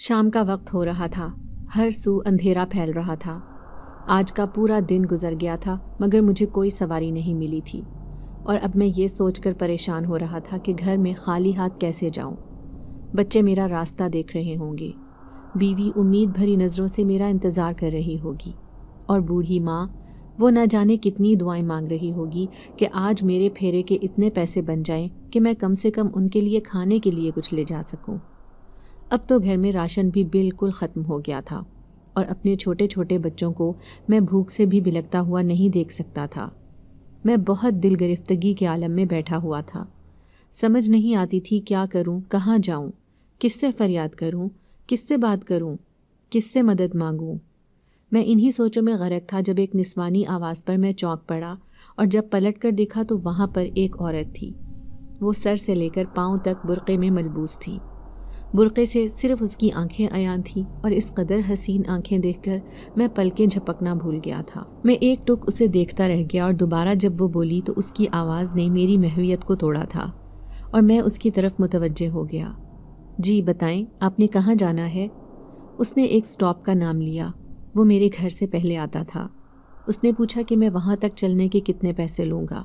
شام کا وقت ہو رہا تھا، ہر سو اندھیرا پھیل رہا تھا۔ آج کا پورا دن گزر گیا تھا مگر مجھے کوئی سواری نہیں ملی تھی، اور اب میں یہ سوچ کر پریشان ہو رہا تھا کہ گھر میں خالی ہاتھ کیسے جاؤں۔ بچے میرا راستہ دیکھ رہے ہوں گے، بیوی امید بھری نظروں سے میرا انتظار کر رہی ہوگی، اور بوڑھی ماں وہ نہ جانے کتنی دعائیں مانگ رہی ہوگی کہ آج میرے پھیرے کے اتنے پیسے بن جائیں کہ میں کم سے کم ان کے لیے کھانے کے لیے کچھ لے جا سکوں۔ اب تو گھر میں راشن بھی بالکل ختم ہو گیا تھا، اور اپنے چھوٹے چھوٹے بچوں کو میں بھوک سے بھی بلکتا ہوا نہیں دیکھ سکتا تھا۔ میں بہت دل گرفتگی کے عالم میں بیٹھا ہوا تھا۔ سمجھ نہیں آتی تھی کیا کروں، کہاں جاؤں، کس سے فریاد کروں، کس سے بات کروں، کس سے مدد مانگوں۔ میں انہی سوچوں میں غرق تھا جب ایک نسوانی آواز پر میں چونک پڑا، اور جب پلٹ کر دیکھا تو وہاں پر ایک عورت تھی۔ وہ سر سے لے کر پاؤں تک برقعے میں ملبوس تھی۔ برقعے سے صرف اس کی آنکھیں عیاں تھیں، اور اس قدر حسین آنکھیں دیکھ کر میں پلکیں جھپکنا بھول گیا تھا۔ میں ایک ٹک اسے دیکھتا رہ گیا، اور دوبارہ جب وہ بولی تو اس کی آواز نے میری محویت کو توڑا تھا، اور میں اس کی طرف متوجہ ہو گیا۔ جی بتائیں، آپ نے کہاں جانا ہے؟ اس نے ایک سٹاپ کا نام لیا، وہ میرے گھر سے پہلے آتا تھا۔ اس نے پوچھا کہ میں وہاں تک چلنے کے کتنے پیسے لوں گا۔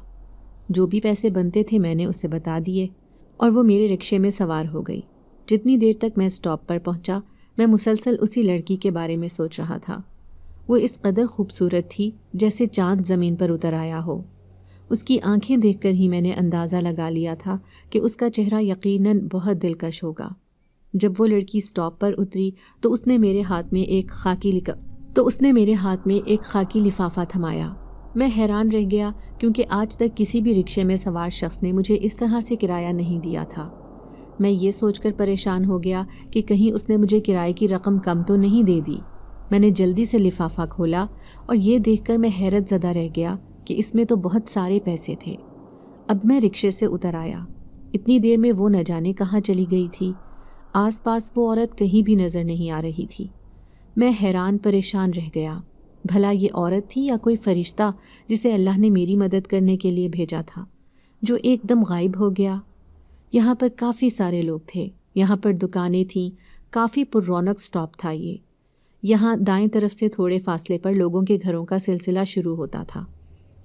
جو بھی پیسے بنتے تھے میں نے اسے بتا دیے، اور وہ میرے رکشے میں سوار ہو گئی۔ جتنی دیر تک میں سٹاپ پر پہنچا، میں مسلسل اسی لڑکی کے بارے میں سوچ رہا تھا۔ وہ اس قدر خوبصورت تھی جیسے چاند زمین پر اتر آیا ہو۔ اس کی آنکھیں دیکھ کر ہی میں نے اندازہ لگا لیا تھا کہ اس کا چہرہ یقیناً بہت دلکش ہوگا۔ جب وہ لڑکی سٹاپ پر اتری تو اس نے میرے ہاتھ میں ایک خاکی لفافہ تھمایا۔ میں حیران رہ گیا کیونکہ آج تک کسی بھی رکشے میں سوار شخص نے مجھے اس طرح سے کرایہ نہیں دیا تھا۔ میں یہ سوچ کر پریشان ہو گیا کہ کہیں اس نے مجھے کرائے کی رقم کم تو نہیں دے دی۔ میں نے جلدی سے لفافہ کھولا، اور یہ دیکھ کر میں حیرت زدہ رہ گیا کہ اس میں تو بہت سارے پیسے تھے۔ اب میں رکشے سے اتر آیا۔ اتنی دیر میں وہ نہ جانے کہاں چلی گئی تھی۔ آس پاس وہ عورت کہیں بھی نظر نہیں آ رہی تھی۔ میں حیران پریشان رہ گیا۔ بھلا یہ عورت تھی یا کوئی فرشتہ جسے اللہ نے میری مدد کرنے کے لیے بھیجا تھا، جو ایک دم غائب ہو گیا؟ یہاں پر کافی سارے لوگ تھے، یہاں پر دکانیں تھیں، کافی پر رونق سٹاپ تھا یہ۔ یہاں دائیں طرف سے تھوڑے فاصلے پر لوگوں کے گھروں کا سلسلہ شروع ہوتا تھا۔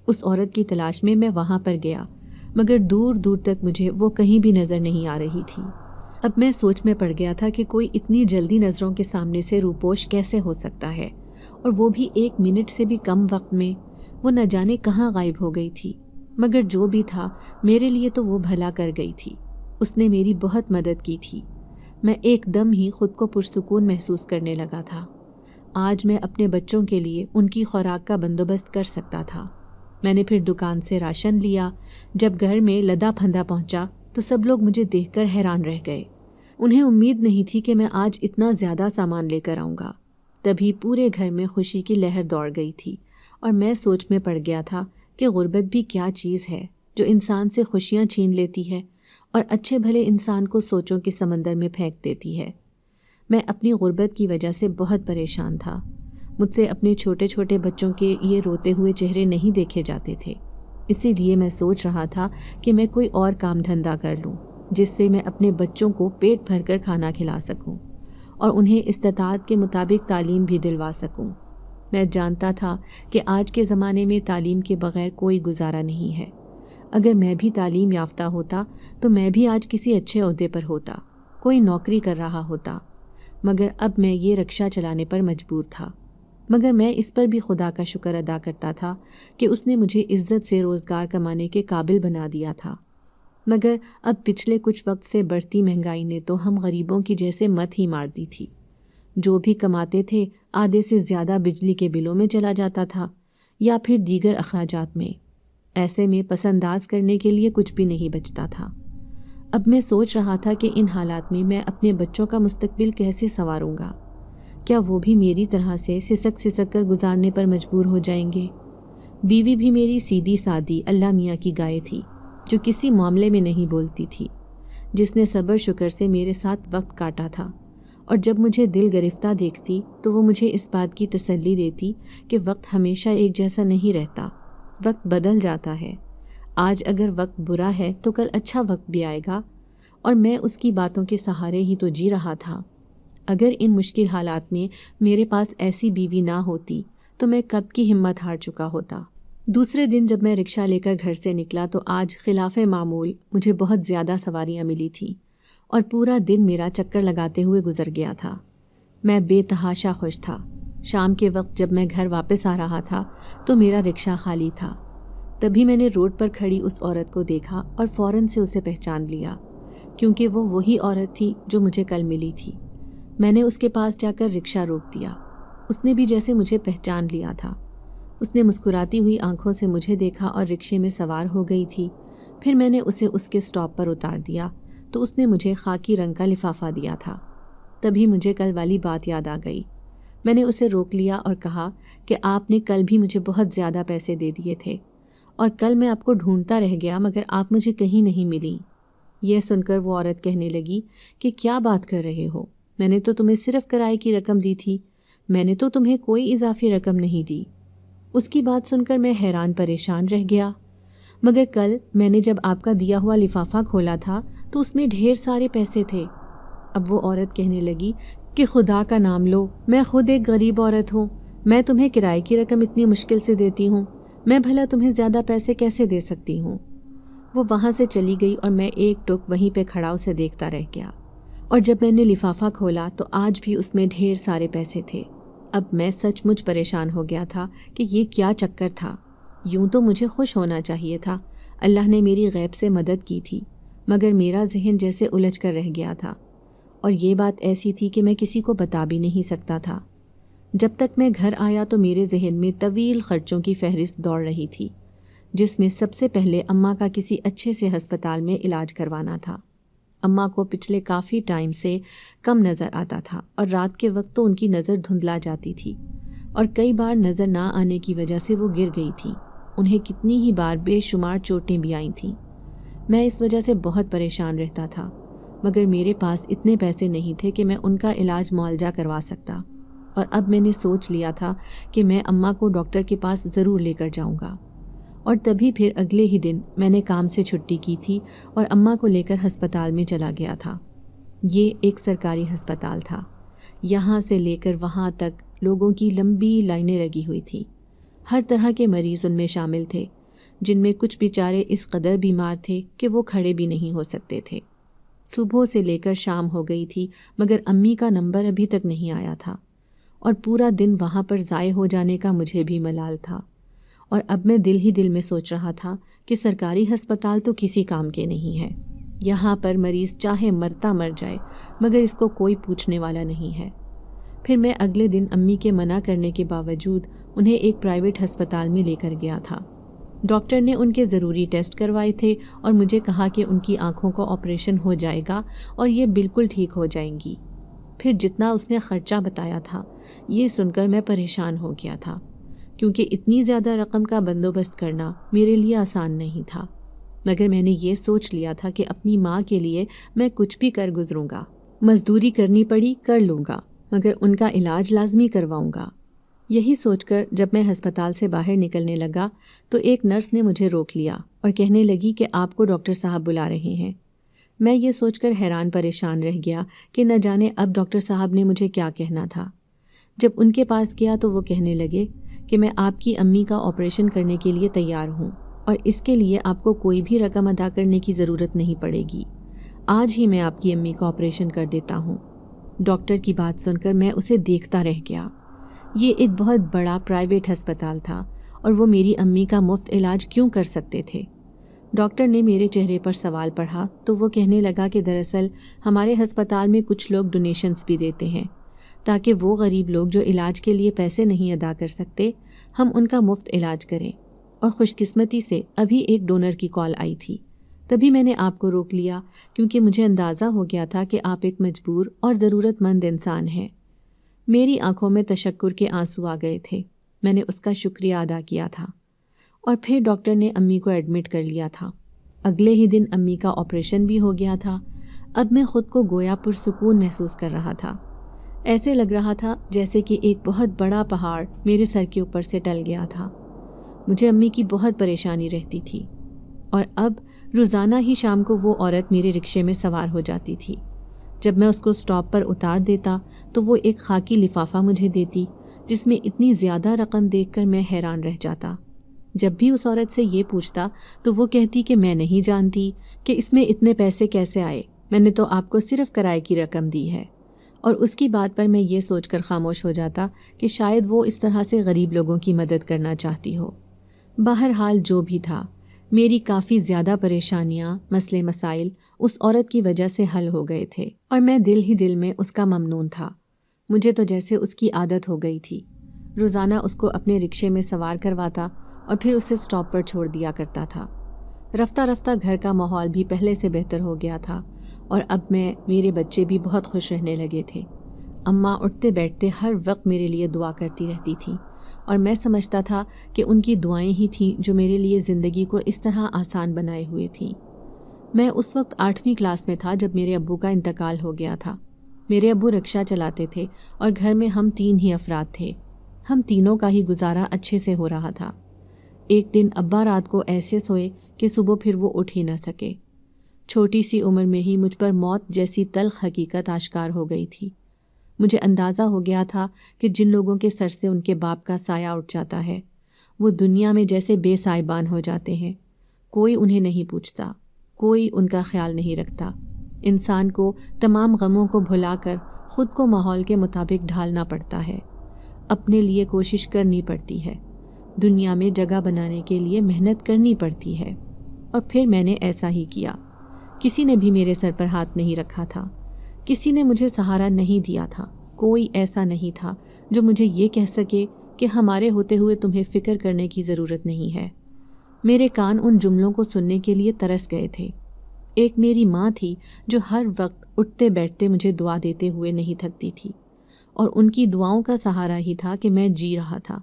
اس عورت کی تلاش میں وہاں پر گیا، مگر دور دور تک مجھے وہ کہیں بھی نظر نہیں آ رہی تھی۔ اب میں سوچ میں پڑ گیا تھا کہ کوئی اتنی جلدی نظروں کے سامنے سے روپوش کیسے ہو سکتا ہے، اور وہ بھی 1 منٹ سے بھی کم وقت میں۔ وہ نہ جانے کہاں غائب ہو گئی تھی، مگر جو بھی تھا میرے لیے تو وہ بھلا کر گئی تھی۔ اس نے میری بہت مدد کی تھی۔ میں ایک دم ہی خود کو پرسکون محسوس کرنے لگا تھا۔ آج میں اپنے بچوں کے لیے ان کی خوراک کا بندوبست کر سکتا تھا۔ میں نے پھر دکان سے راشن لیا۔ جب گھر میں لدا پھندا پہنچا تو سب لوگ مجھے دیکھ کر حیران رہ گئے۔ انہیں امید نہیں تھی کہ میں آج اتنا زیادہ سامان لے کر آؤں گا۔ تبھی پورے گھر میں خوشی کی لہر دوڑ گئی تھی، اور میں سوچ میں پڑ گیا تھا کہ غربت بھی کیا چیز ہے جو انسان سے خوشیاں چھین لیتی ہے اور اچھے بھلے انسان کو سوچوں کے سمندر میں پھینک دیتی ہے۔ میں اپنی غربت کی وجہ سے بہت پریشان تھا۔ مجھ سے اپنے چھوٹے چھوٹے بچوں کے یہ روتے ہوئے چہرے نہیں دیکھے جاتے تھے، اسی لیے میں سوچ رہا تھا کہ میں کوئی اور کام دھندا کر لوں جس سے میں اپنے بچوں کو پیٹ بھر کر کھانا کھلا سکوں اور انہیں استطاعت کے مطابق تعلیم بھی دلوا سکوں۔ میں جانتا تھا کہ آج کے زمانے میں تعلیم کے بغیر کوئی گزارا نہیں ہے۔ اگر میں بھی تعلیم یافتہ ہوتا تو میں بھی آج کسی اچھے عہدے پر ہوتا، کوئی نوکری کر رہا ہوتا، مگر اب میں یہ رکشہ چلانے پر مجبور تھا۔ مگر میں اس پر بھی خدا کا شکر ادا کرتا تھا کہ اس نے مجھے عزت سے روزگار کمانے کے قابل بنا دیا تھا۔ مگر اب پچھلے کچھ وقت سے بڑھتی مہنگائی نے تو ہم غریبوں کی جیسے مت ہی مار دی تھی۔ جو بھی کماتے تھے آدھے سے زیادہ بجلی کے بلوں میں چلا جاتا تھا یا پھر دیگر اخراجات میں۔ ایسے میں پس انداز کرنے کے لیے کچھ بھی نہیں بچتا تھا۔ اب میں سوچ رہا تھا کہ ان حالات میں اپنے بچوں کا مستقبل کیسے سنواروں گا؟ کیا وہ بھی میری طرح سے سسک کر گزارنے پر مجبور ہو جائیں گے؟ بیوی بھی میری سیدھی سادی اللہ میاں کی گائے تھی، جو کسی معاملے میں نہیں بولتی تھی، جس نے صبر شکر سے میرے ساتھ وقت کاٹا تھا، اور جب مجھے دل گرفتہ دیکھتی تو وہ مجھے اس بات کی تسلی دیتی کہ وقت ہمیشہ ایک جیسا نہیں رہتا، وقت بدل جاتا ہے۔ آج اگر وقت برا ہے تو کل اچھا وقت بھی آئے گا، اور میں اس کی باتوں کے سہارے ہی تو جی رہا تھا۔ اگر ان مشکل حالات میں میرے پاس ایسی بیوی نہ ہوتی تو میں کب کی ہمت ہار چکا ہوتا۔ دوسرے دن جب میں رکشہ لے کر گھر سے نکلا تو آج خلاف معمول مجھے بہت زیادہ سواریاں ملی تھیں اور پورا دن میرا چکر لگاتے ہوئے گزر گیا تھا۔ میں بے تحاشا خوش تھا۔ شام کے وقت جب میں گھر واپس آ رہا تھا تو میرا رکشہ خالی تھا۔ تبھی میں نے روڈ پر کھڑی اس عورت کو دیکھا اور فوراً سے اسے پہچان لیا، کیونکہ وہ وہی عورت تھی جو مجھے کل ملی تھی۔ میں نے اس کے پاس جا کر رکشہ روک دیا۔ اس نے بھی جیسے مجھے پہچان لیا تھا۔ اس نے مسکراتی ہوئی آنکھوں سے مجھے دیکھا اور رکشے میں سوار ہو گئی تھی۔ پھر میں نے اسے اس کے سٹاپ پر اتار دیا تو اس نے مجھے خاکی رنگ کا لفافہ دیا تھا۔ تبھی مجھے کل والی بات یاد آ گئی۔ میں نے اسے روک لیا اور کہا کہ آپ نے کل بھی مجھے بہت زیادہ پیسے دے دیے تھے اور کل میں آپ کو ڈھونڈتا رہ گیا مگر آپ مجھے کہیں نہیں ملی۔ یہ سن کر وہ عورت کہنے لگی کہ کیا بات کر رہے ہو، میں نے تو تمہیں صرف کرائے کی رقم دی تھی، میں نے تو تمہیں کوئی اضافی رقم نہیں دی۔ اس کی بات سن کر میں حیران پریشان رہ گیا۔ مگر کل میں نے جب آپ کا دیا ہوا لفافہ کھولا تھا تو اس میں ڈھیر سارے پیسے تھے۔ اب وہ عورت کہنے لگی کہ خدا کا نام لو، میں خود ایک غریب عورت ہوں، میں تمہیں کرائے کی رقم اتنی مشکل سے دیتی ہوں، میں بھلا تمہیں زیادہ پیسے کیسے دے سکتی ہوں۔ وہ وہاں سے چلی گئی اور میں ایک ٹک وہیں پہ کھڑا اسے دیکھتا رہ گیا۔ اور جب میں نے لفافہ کھولا تو آج بھی اس میں ڈھیر سارے پیسے تھے۔ اب میں سچ مچ پریشان ہو گیا تھا کہ یہ کیا چکر تھا۔ یوں تو مجھے خوش ہونا چاہیے تھا، اللہ نے میری غیب سے مدد کی تھی، مگر میرا ذہن جیسے الجھ کر رہ گیا تھا، اور یہ بات ایسی تھی کہ میں کسی کو بتا بھی نہیں سکتا تھا۔ جب تک میں گھر آیا تو میرے ذہن میں طویل خرچوں کی فہرست دوڑ رہی تھی، جس میں سب سے پہلے اماں کا کسی اچھے سے ہسپتال میں علاج کروانا تھا۔ اماں کو پچھلے کافی ٹائم سے کم نظر آتا تھا اور رات کے وقت تو ان کی نظر دھندلا جاتی تھی اور کئی بار نظر نہ آنے کی وجہ سے وہ گر گئی تھیں۔ انہیں کتنی ہی بار بے شمار چوٹیں بھی آئی تھیں۔ میں اس وجہ سے بہت پریشان رہتا تھا، مگر میرے پاس اتنے پیسے نہیں تھے کہ میں ان کا علاج معالجہ کروا سکتا، اور اب میں نے سوچ لیا تھا کہ میں اماں کو ڈاکٹر کے پاس ضرور لے کر جاؤں گا۔ اور تبھی پھر اگلے ہی دن میں نے کام سے چھٹی کی تھی اور اماں کو لے کر ہسپتال میں چلا گیا تھا۔ یہ ایک سرکاری ہسپتال تھا۔ یہاں سے لے کر وہاں تک لوگوں کی لمبی لائنیں لگی ہوئی تھیں۔ ہر طرح کے مریض ان میں شامل تھے، جن میں کچھ بیچارے اس قدر بیمار تھے کہ وہ کھڑے بھی نہیں ہو سکتے تھے۔ صبح سے لے کر شام ہو گئی تھی مگر امی کا نمبر ابھی تک نہیں آیا تھا، اور پورا دن وہاں پر ضائع ہو جانے کا مجھے بھی ملال تھا۔ اور اب میں دل ہی دل میں سوچ رہا تھا کہ سرکاری ہسپتال تو کسی کام کے نہیں ہے، یہاں پر مریض چاہے مرتا مر جائے مگر اس کو کوئی پوچھنے والا نہیں ہے۔ پھر میں اگلے دن امی کے منع کرنے کے باوجود انہیں ایک پرائیویٹ ہسپتال میں لے کر گیا تھا۔ ڈاکٹر نے ان کے ضروری ٹیسٹ کروائے تھے اور مجھے کہا کہ ان کی آنکھوں کا آپریشن ہو جائے گا اور یہ بالکل ٹھیک ہو جائیں گی۔ پھر جتنا اس نے خرچہ بتایا تھا یہ سن کر میں پریشان ہو گیا تھا، کیونکہ اتنی زیادہ رقم کا بندوبست کرنا میرے لیے آسان نہیں تھا، مگر میں نے یہ سوچ لیا تھا کہ اپنی ماں کے لیے میں کچھ بھی کر گزروں گا، مزدوری کرنی پڑی کر لوں گا، مگر ان کا علاج لازمی کرواؤں گا۔ یہی سوچ کر جب میں ہسپتال سے باہر نکلنے لگا تو ایک نرس نے مجھے روک لیا اور کہنے لگی کہ آپ کو ڈاکٹر صاحب بلا رہے ہیں۔ میں یہ سوچ کر حیران پریشان رہ گیا کہ نہ جانے اب ڈاکٹر صاحب نے مجھے کیا کہنا تھا۔ جب ان کے پاس گیا تو وہ کہنے لگے کہ میں آپ کی امی کا آپریشن کرنے کے لیے تیار ہوں اور اس کے لیے آپ کو کوئی بھی رقم ادا کرنے کی ضرورت نہیں پڑے گی، آج ہی میں آپ کی امی کا آپریشن کر دیتا ہوں۔ ڈاکٹر کی بات سن کر میں اسے دیکھتا رہ گیا۔ یہ ایک بہت بڑا پرائیویٹ ہسپتال تھا اور وہ میری امی کا مفت علاج کیوں کر سکتے تھے؟ ڈاکٹر نے میرے چہرے پر سوال پڑھا تو وہ کہنے لگا کہ دراصل ہمارے ہسپتال میں کچھ لوگ ڈونیشنز بھی دیتے ہیں تاکہ وہ غریب لوگ جو علاج کے لیے پیسے نہیں ادا کر سکتے ہم ان کا مفت علاج کریں، اور خوش قسمتی سے ابھی ایک ڈونر کی کال آئی تھی۔ تبھی میں نے آپ کو روک لیا کیونکہ مجھے اندازہ ہو گیا تھا کہ آپ ایک مجبور اور ضرورت مند انسان ہیں۔ میری آنکھوں میں تشکر کے آنسو آ گئے تھے۔ میں نے اس کا شکریہ ادا کیا تھا، اور پھر ڈاکٹر نے امی کو ایڈمٹ کر لیا تھا۔ اگلے ہی دن امی کا آپریشن بھی ہو گیا تھا۔ اب میں خود کو گویا پرسکون محسوس کر رہا تھا، ایسے لگ رہا تھا جیسے کہ ایک بہت بڑا پہاڑ میرے سر کے اوپر سے ٹل گیا تھا۔ مجھے امی کی بہت پریشانی رہتی تھی، اور اب روزانہ ہی شام کو وہ عورت میرے رکشے میں سوار ہو جاتی تھی۔ جب میں اس کو اسٹاپ پر اتار دیتا تو وہ ایک خاکی لفافہ مجھے دیتی جس میں اتنی زیادہ رقم دیکھ کر میں حیران رہ جاتا۔ جب بھی اس عورت سے یہ پوچھتا تو وہ کہتی کہ میں نہیں جانتی کہ اس میں اتنے پیسے کیسے آئے، میں نے تو آپ کو صرف کرائے کی رقم دی ہے۔ اور اس کی بات پر میں یہ سوچ کر خاموش ہو جاتا کہ شاید وہ اس طرح سے غریب لوگوں کی مدد کرنا چاہتی ہو۔ بہرحال جو بھی تھا، میری کافی زیادہ پریشانیاں، مسئلے مسائل اس عورت کی وجہ سے حل ہو گئے تھے، اور میں دل ہی دل میں اس کا ممنون تھا۔ مجھے تو جیسے اس کی عادت ہو گئی تھی، روزانہ اس کو اپنے رکشے میں سوار کرواتا اور پھر اسے اسٹاپ پر چھوڑ دیا کرتا تھا۔ رفتہ رفتہ گھر کا ماحول بھی پہلے سے بہتر ہو گیا تھا، اور اب میرے بچے بھی بہت خوش رہنے لگے تھے۔ اماں اٹھتے بیٹھتے ہر وقت میرے لیے دعا کرتی رہتی تھیں، اور میں سمجھتا تھا کہ ان کی دعائیں ہی تھیں جو میرے لیے زندگی کو اس طرح آسان بنائے ہوئے تھیں۔ میں اس وقت 8ویں کلاس میں تھا جب میرے ابو کا انتقال ہو گیا تھا۔ میرے ابو رکشہ چلاتے تھے اور گھر میں ہم 3 ہی افراد تھے۔ ہم تینوں کا ہی گزارا اچھے سے ہو رہا تھا۔ ایک دن ابا رات کو ایسے سوئے کہ صبح پھر وہ اٹھ ہی نہ سکے۔ چھوٹی سی عمر میں ہی مجھ پر موت جیسی تلخ حقیقت آشکار ہو گئی تھی۔ مجھے اندازہ ہو گیا تھا کہ جن لوگوں کے سر سے ان کے باپ کا سایہ اٹھ جاتا ہے وہ دنیا میں جیسے بے سائبان ہو جاتے ہیں۔ کوئی انہیں نہیں پوچھتا، کوئی ان کا خیال نہیں رکھتا۔ انسان کو تمام غموں کو بھلا کر خود کو ماحول کے مطابق ڈھالنا پڑتا ہے، اپنے لیے کوشش کرنی پڑتی ہے، دنیا میں جگہ بنانے کے لیے محنت کرنی پڑتی ہے۔ اور پھر میں نے ایسا ہی کیا۔ کسی نے بھی میرے سر پر ہاتھ نہیں رکھا تھا، کسی نے مجھے سہارا نہیں دیا تھا، کوئی ایسا نہیں تھا جو مجھے یہ کہہ سکے کہ ہمارے ہوتے ہوئے تمہیں فکر کرنے کی ضرورت نہیں ہے۔ میرے کان ان جملوں کو سننے کے لیے ترس گئے تھے۔ ایک میری ماں تھی جو ہر وقت اٹھتے بیٹھتے مجھے دعا دیتے ہوئے نہیں تھکتی تھی، اور ان کی دعاؤں کا سہارا ہی تھا کہ میں جی رہا تھا۔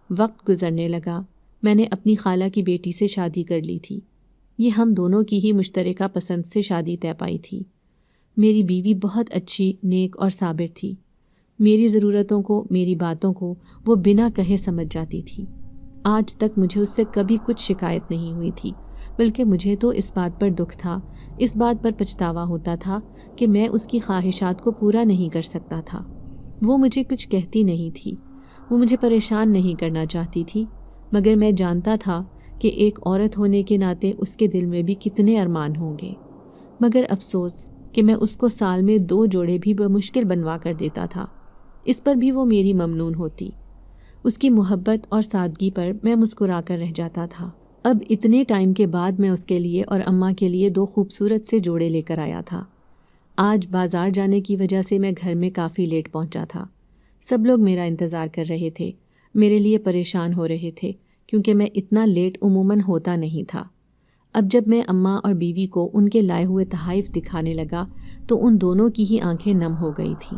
وقت گزرنے لگا، میں نے اپنی خالہ کی بیٹی سے شادی کر لی تھی۔ یہ ہم دونوں کی ہی مشترکہ پسند سے شادی طے پائی تھی۔ میری بیوی بہت اچھی، نیک اور صابر تھی۔ میری ضرورتوں کو، میری باتوں کو وہ بنا کہے سمجھ جاتی تھی۔ آج تک مجھے اس سے کبھی کچھ شکایت نہیں ہوئی تھی، بلکہ مجھے تو اس بات پر دکھ تھا، اس بات پر پچھتاوا ہوتا تھا کہ میں اس کی خواہشات کو پورا نہیں کر سکتا تھا۔ وہ مجھے کچھ کہتی نہیں تھی، وہ مجھے پریشان نہیں کرنا چاہتی تھی، مگر میں جانتا تھا کہ ایک عورت ہونے کے ناطے اس کے دل میں بھی کتنے ارمان ہوں گے۔ مگر افسوس کہ میں اس کو سال میں 2 جوڑے بھی بمشکل بنوا کر دیتا تھا۔ اس پر بھی وہ میری ممنون ہوتی۔ اس کی محبت اور سادگی پر میں مسکرا کر رہ جاتا تھا۔ اب اتنے ٹائم کے بعد میں اس کے لیے اور اماں کے لیے 2 خوبصورت سے جوڑے لے کر آیا تھا۔ آج بازار جانے کی وجہ سے میں گھر میں کافی لیٹ پہنچا تھا۔ سب لوگ میرا انتظار کر رہے تھے، میرے لیے پریشان ہو رہے تھے کیونکہ میں اتنا لیٹ عموماً ہوتا نہیں تھا۔ اب جب میں اماں اور بیوی کو ان کے لائے ہوئے تحائف دکھانے لگا تو ان دونوں کی ہی آنکھیں نم ہو گئی تھیں۔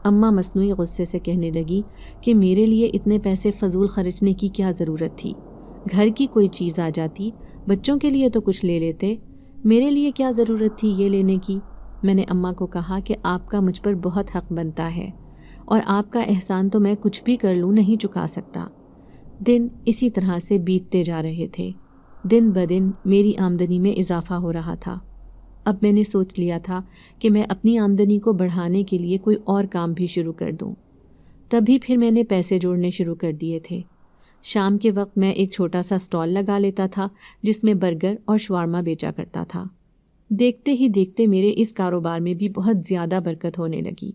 اماں مصنوعی غصے سے کہنے لگی کہ میرے لیے اتنے پیسے فضول خرچنے کی کیا ضرورت تھی؟ گھر کی کوئی چیز آ جاتی، بچوں کے لیے تو کچھ لے لیتے، میرے لیے کیا ضرورت تھی یہ لینے کی؟ میں نے اماں کو کہا کہ آپ کا مجھ پر بہت حق بنتا ہے، اور آپ کا احسان تو میں کچھ بھی کر لوں نہیں چکا سکتا۔ دن اسی طرح سے بیتتے جا رہے تھے۔ دن بدن میری آمدنی میں اضافہ ہو رہا تھا۔ اب میں نے سوچ لیا تھا کہ میں اپنی آمدنی کو بڑھانے کے لیے کوئی اور کام بھی شروع کر دوں۔ تبھی پھر میں نے پیسے جوڑنے شروع کر دیے تھے۔ شام کے وقت میں ایک چھوٹا سا سٹال لگا لیتا تھا جس میں برگر اور شوارما بیچا کرتا تھا۔ دیکھتے ہی دیکھتے میرے اس کاروبار میں بھی بہت زیادہ برکت ہونے لگی۔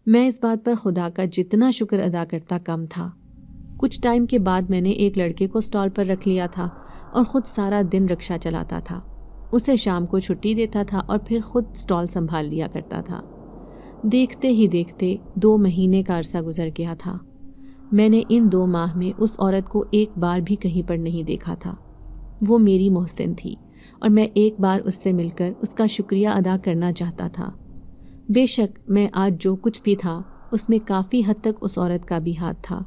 میں اس بات پر خدا کا جتنا شکر ادا کرتا کم تھا۔ کچھ ٹائم کے بعد میں نے ایک لڑکے کو سٹال پر رکھ لیا تھا اور خود سارا دن رکشہ چلاتا تھا۔ اسے شام کو چھٹی دیتا تھا اور پھر خود سٹال سنبھال لیا کرتا تھا۔ دیکھتے ہی دیکھتے 2 مہینے کا عرصہ گزر گیا تھا۔ میں نے ان 2 ماہ میں اس عورت کو ایک بار بھی کہیں پر نہیں دیکھا تھا۔ وہ میری محسن تھی اور میں ایک بار اس سے مل کر اس کا شکریہ ادا کرنا چاہتا تھا۔ بے شک میں آج جو کچھ بھی تھا اس میں کافی حد تک اس عورت کا بھی ہاتھ تھا،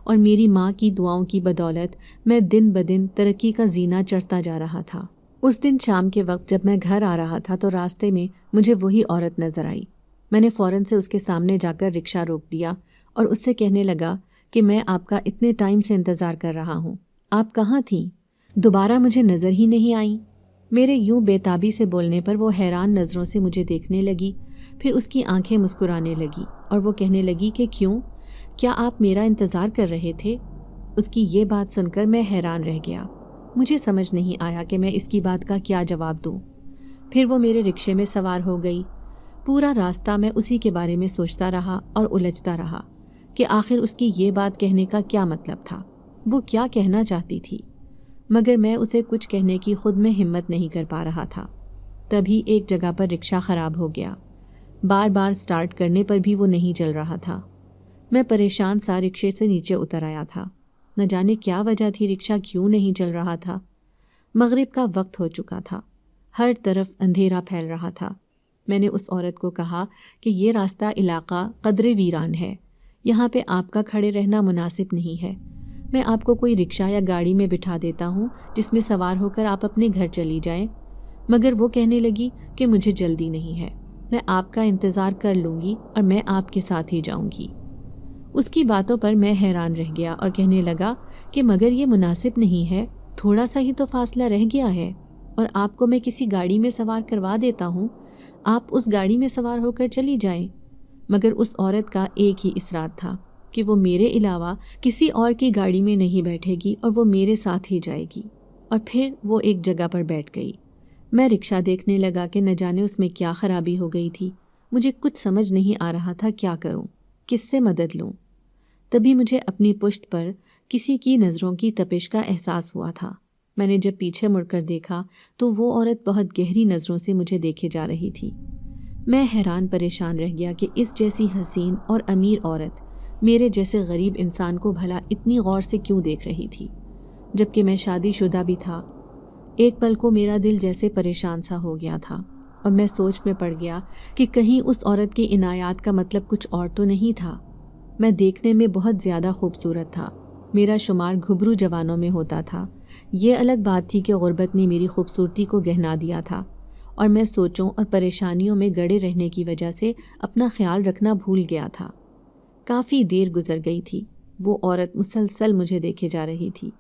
اور میری ماں کی دعاؤں کی بدولت میں دن بدن ترقی کا زینہ چڑھتا جا رہا تھا۔ اس دن شام کے وقت جب میں گھر آ رہا تھا تو راستے میں مجھے وہی عورت نظر آئی۔ میں نے فوراً سے اس کے سامنے جا کر رکشہ روک دیا اور اس سے کہنے لگا کہ میں آپ کا اتنے ٹائم سے انتظار کر رہا ہوں، آپ کہاں تھیں؟ دوبارہ مجھے نظر ہی نہیں آئیں۔ میرے یوں بے تابی سے بولنے پر وہ حیران نظروں سے مجھے دیکھنے لگی، پھر اس کی آنکھیں مسکرانے لگی اور وہ کہنے لگی کہ کیوں، کیا آپ میرا انتظار کر رہے تھے؟ اس کی یہ بات سن کر میں حیران رہ گیا۔ مجھے سمجھ نہیں آیا کہ میں اس کی بات کا کیا جواب دوں۔ پھر وہ میرے رکشے میں سوار ہو گئی۔ پورا راستہ میں اسی کے بارے میں سوچتا رہا اور الجھتا رہا کہ آخر اس کی یہ بات کہنے کا کیا مطلب تھا، وہ کیا کہنا چاہتی تھی، مگر میں اسے کچھ کہنے کی خود میں ہمت نہیں کر پا رہا تھا۔ تبھی ایک جگہ پر رکشہ خراب ہو گیا۔ بار بار سٹارٹ کرنے پر بھی وہ نہیں چل رہا تھا۔ میں پریشان سا رکشے سے نیچے اتر آیا تھا۔ نہ جانے کیا وجہ تھی، رکشہ کیوں نہیں چل رہا تھا۔ مغرب کا وقت ہو چکا تھا، ہر طرف اندھیرا پھیل رہا تھا۔ میں نے اس عورت کو کہا کہ یہ راستہ علاقہ قدرے ویران ہے، یہاں پہ آپ کا کھڑے رہنا مناسب نہیں ہے، میں آپ کو کوئی رکشہ یا گاڑی میں بٹھا دیتا ہوں جس میں سوار ہو کر آپ اپنے گھر چلی جائیں۔ مگر وہ کہنے لگی کہ مجھے جلدی نہیں ہے، میں آپ کا انتظار کر لوں گی اور میں آپ کے ساتھ ہی جاؤں گی۔ اس کی باتوں پر میں حیران رہ گیا اور کہنے لگا کہ مگر یہ مناسب نہیں ہے، تھوڑا سا ہی تو فاصلہ رہ گیا ہے اور آپ کو میں کسی گاڑی میں سوار کروا دیتا ہوں، آپ اس گاڑی میں سوار ہو کر چلی جائیں۔ مگر اس عورت کا ایک ہی اصرار تھا کہ وہ میرے علاوہ کسی اور کی گاڑی میں نہیں بیٹھے گی اور وہ میرے ساتھ ہی جائے گی، اور پھر وہ ایک جگہ پر بیٹھ گئی۔ میں رکشہ دیکھنے لگا کہ نہ جانے اس میں کیا خرابی ہو گئی تھی۔ مجھے کچھ سمجھ نہیں آ رہا تھا کیا کروں، کس سے مدد لوں۔ تبھی مجھے اپنی پشت پر کسی کی نظروں کی تپش کا احساس ہوا تھا۔ میں نے جب پیچھے مڑ کر دیکھا تو وہ عورت بہت گہری نظروں سے مجھے دیکھے جا رہی تھی۔ میں حیران پریشان رہ گیا کہ اس جیسی حسین اور امیر عورت میرے جیسے غریب انسان کو بھلا اتنی غور سے کیوں دیکھ رہی تھی، جبکہ میں شادی شدہ بھی تھا۔ ایک پل کو میرا دل جیسے پریشان سا ہو گیا تھا اور میں سوچ میں پڑ گیا کہ کہیں اس عورت کی عنایات کا مطلب کچھ اور تو نہیں تھا۔ میں دیکھنے میں بہت زیادہ خوبصورت تھا، میرا شمار گھبرو جوانوں میں ہوتا تھا۔ یہ الگ بات تھی کہ غربت نے میری خوبصورتی کو گہنا دیا تھا اور میں سوچوں اور پریشانیوں میں گڑے رہنے کی وجہ سے اپنا خیال رکھنا بھول گیا تھا۔ کافی دیر گزر گئی تھی، وہ عورت مسلسل مجھے دیکھے جا رہی تھی۔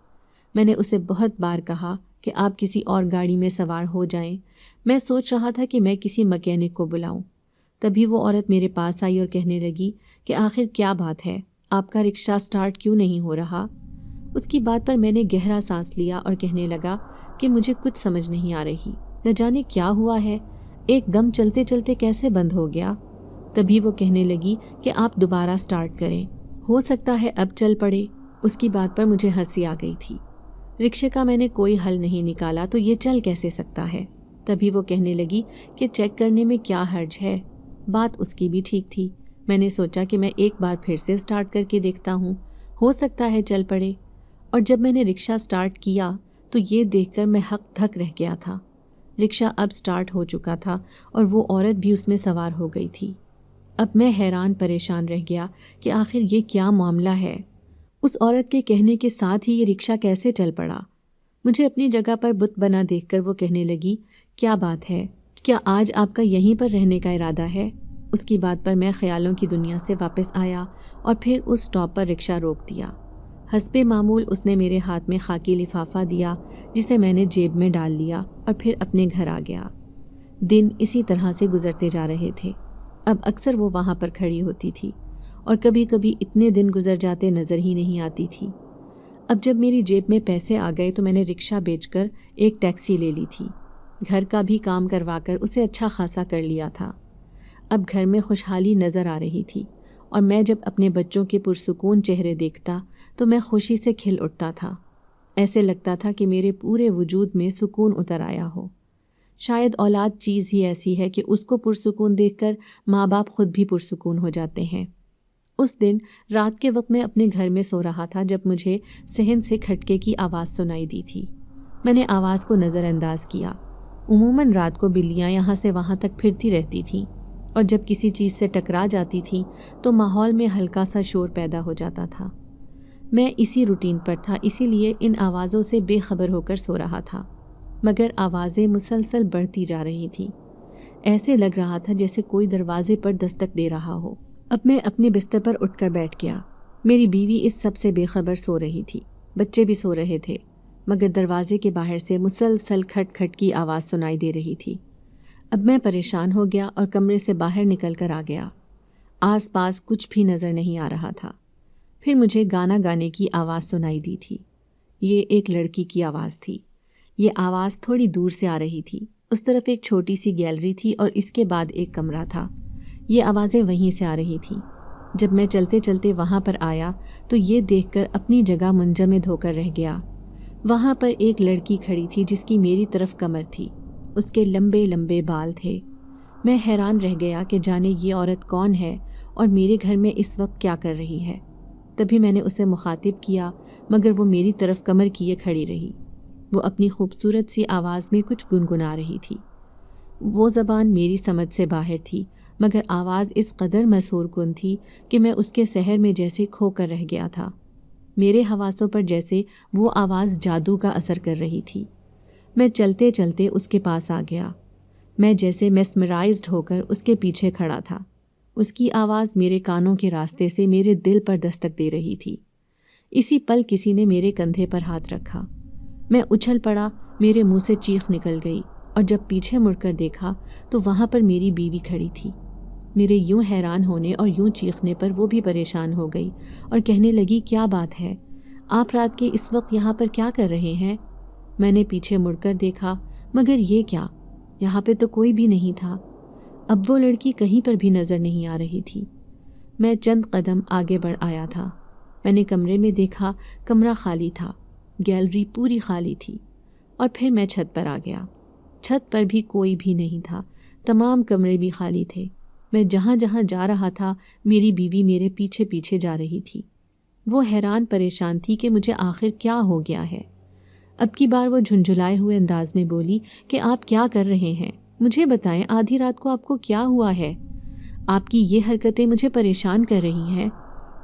میں نے اسے بہت بار کہا کہ آپ کسی اور گاڑی میں سوار ہو جائیں۔ میں سوچ رہا تھا کہ میں کسی مکینک کو بلاؤں۔ تبھی وہ عورت میرے پاس آئی اور کہنے لگی کہ آخر کیا بات ہے، آپ کا رکشہ سٹارٹ کیوں نہیں ہو رہا؟ اس کی بات پر میں نے گہرا سانس لیا اور کہنے لگا کہ مجھے کچھ سمجھ نہیں آ رہی، نہ جانے کیا ہوا ہے، ایک دم چلتے چلتے کیسے بند ہو گیا۔ تبھی وہ کہنے لگی کہ آپ دوبارہ سٹارٹ کریں، ہو سکتا ہے اب چل پڑے۔ اس کی بات پر مجھے ہنسی آ گئی تھی۔ رکشے کا میں نے کوئی حل نہیں نکالا تو یہ چل کیسے سکتا ہے۔ تبھی وہ کہنے لگی کہ چیک کرنے میں کیا حرج ہے۔ بات اس کی بھی ٹھیک تھی۔ میں نے سوچا کہ میں ایک بار پھر سے سٹارٹ کر کے دیکھتا ہوں، ہو سکتا ہے چل پڑے۔ اور جب میں نے رکشہ سٹارٹ کیا تو یہ دیکھ کر میں ہک دھک رہ گیا تھا۔ رکشہ اب سٹارٹ ہو چکا تھا اور وہ عورت بھی اس میں سوار ہو گئی تھی۔ اب میں حیران پریشان رہ گیا کہ آخر یہ کیا معاملہ ہے۔ اس عورت کے کہنے کے ساتھ ہی یہ رکشہ کیسے چل پڑا؟ مجھے اپنی جگہ پر بت بنا دیکھ کر وہ کہنے لگی، کیا بات ہے، کیا آج آپ کا یہیں پر رہنے کا ارادہ ہے؟ اس کی بات پر میں خیالوں کی دنیا سے واپس آیا اور پھر اس سٹاپ پر رکشہ روک دیا۔ حسب معمول اس نے میرے ہاتھ میں خاکی لفافہ دیا جسے میں نے جیب میں ڈال لیا اور پھر اپنے گھر آ گیا۔ دن اسی طرح سے گزرتے جا رہے تھے۔ اب اکثر وہ وہاں پر کھڑی ہوتی تھی اور کبھی کبھی اتنے دن گزر جاتے نظر ہی نہیں آتی تھی۔ اب جب میری جیب میں پیسے آ گئے تو میں نے رکشہ بیچ کر ایک ٹیکسی لے لی تھی۔ گھر کا بھی کام کروا کر اسے اچھا خاصا کر لیا تھا۔ اب گھر میں خوشحالی نظر آ رہی تھی اور میں جب اپنے بچوں کے پرسکون چہرے دیکھتا تو میں خوشی سے کھل اٹھتا تھا۔ ایسے لگتا تھا کہ میرے پورے وجود میں سکون اتر آیا ہو۔ شاید اولاد چیز ہی ایسی ہے کہ اس کو پرسکون دیکھ کر ماں باپ خود بھی پرسکون ہو جاتے ہیں۔ اس دن رات کے وقت میں اپنے گھر میں سو رہا تھا جب مجھے صحن سے کھٹکے کی آواز سنائی دی تھی۔ میں نے آواز کو نظر انداز کیا۔ عموماً رات کو بلیاں یہاں سے وہاں تک پھرتی رہتی تھیں اور جب کسی چیز سے ٹکرا جاتی تھیں تو ماحول میں ہلکا سا شور پیدا ہو جاتا تھا۔ میں اسی روٹین پر تھا، اسی لیے ان آوازوں سے بے خبر ہو کر سو رہا تھا، مگر آوازیں مسلسل بڑھتی جا رہی تھیں۔ ایسے لگ رہا تھا جیسے کوئی دروازے پر دستک دے رہا ہو۔ اب میں اپنے بستر پر اٹھ کر بیٹھ گیا۔ میری بیوی اس سب سے بے خبر سو رہی تھی، بچے بھی سو رہے تھے، مگر دروازے کے باہر سے مسلسل کھٹ کھٹ کی آواز سنائی دے رہی تھی۔ اب میں پریشان ہو گیا اور کمرے سے باہر نکل کر آ گیا۔ آس پاس کچھ بھی نظر نہیں آ رہا تھا۔ پھر مجھے گانا گانے کی آواز سنائی دی تھی۔ یہ ایک لڑکی کی آواز تھی۔ یہ آواز تھوڑی دور سے آ رہی تھی۔ اس طرف ایک چھوٹی سی گیلری تھی اور اس کے بعد ایک کمرہ تھا۔ یہ آوازیں وہیں سے آ رہی تھیں۔ جب میں چلتے چلتے وہاں پر آیا تو یہ دیکھ کر اپنی جگہ منجمد ہو کر رہ گیا۔ وہاں پر ایک لڑکی کھڑی تھی جس کی میری طرف کمر تھی۔ اس کے لمبے لمبے بال تھے۔ میں حیران رہ گیا کہ جانے یہ عورت کون ہے اور میرے گھر میں اس وقت کیا کر رہی ہے۔ تبھی میں نے اسے مخاطب کیا مگر وہ میری طرف کمر کیے کھڑی رہی۔ وہ اپنی خوبصورت سی آواز میں کچھ گنگنا رہی تھی۔ وہ زبان میری سمجھ سے باہر تھی مگر آواز اس قدر مسحور کن تھی کہ میں اس کے سحر میں جیسے کھو کر رہ گیا تھا۔ میرے حواسوں پر جیسے وہ آواز جادو کا اثر کر رہی تھی۔ میں چلتے چلتے اس کے پاس آ گیا۔ میں جیسے میسمرائزڈ ہو کر اس کے پیچھے کھڑا تھا۔ اس کی آواز میرے کانوں کے راستے سے میرے دل پر دستک دے رہی تھی۔ اسی پل کسی نے میرے کندھے پر ہاتھ رکھا۔ میں اچھل پڑا، میرے منہ سے چیخ نکل گئی اور جب پیچھے مڑ کر دیکھا تو وہاں پر میری بیوی کھڑی تھی۔ میرے یوں حیران ہونے اور یوں چیخنے پر وہ بھی پریشان ہو گئی اور کہنے لگی، کیا بات ہے؟ آپ رات کے اس وقت یہاں پر کیا کر رہے ہیں؟ میں نے پیچھے مڑ کر دیکھا مگر یہ کیا؟ یہاں پہ تو کوئی بھی نہیں تھا۔ اب وہ لڑکی کہیں پر بھی نظر نہیں آ رہی تھی۔ میں چند قدم آگے بڑھ آیا تھا۔ میں نے کمرے میں دیکھا، کمرہ خالی تھا، گیلری پوری خالی تھی۔ اور پھر میں چھت پر آ گیا۔ چھت پر بھی کوئی بھی نہیں تھا، تمام کمرے بھی خالی تھے۔ میں جہاں جہاں جا رہا تھا میری بیوی میرے پیچھے پیچھے جا رہی تھی۔ وہ حیران پریشان تھی کہ مجھے آخر کیا ہو گیا ہے۔ اب کی بار وہ جھنجھلائے ہوئے انداز میں بولی کہ آپ کیا کر رہے ہیں؟ مجھے بتائیں، آدھی رات کو آپ کو کیا ہوا ہے؟ آپ کی یہ حرکتیں مجھے پریشان کر رہی ہیں۔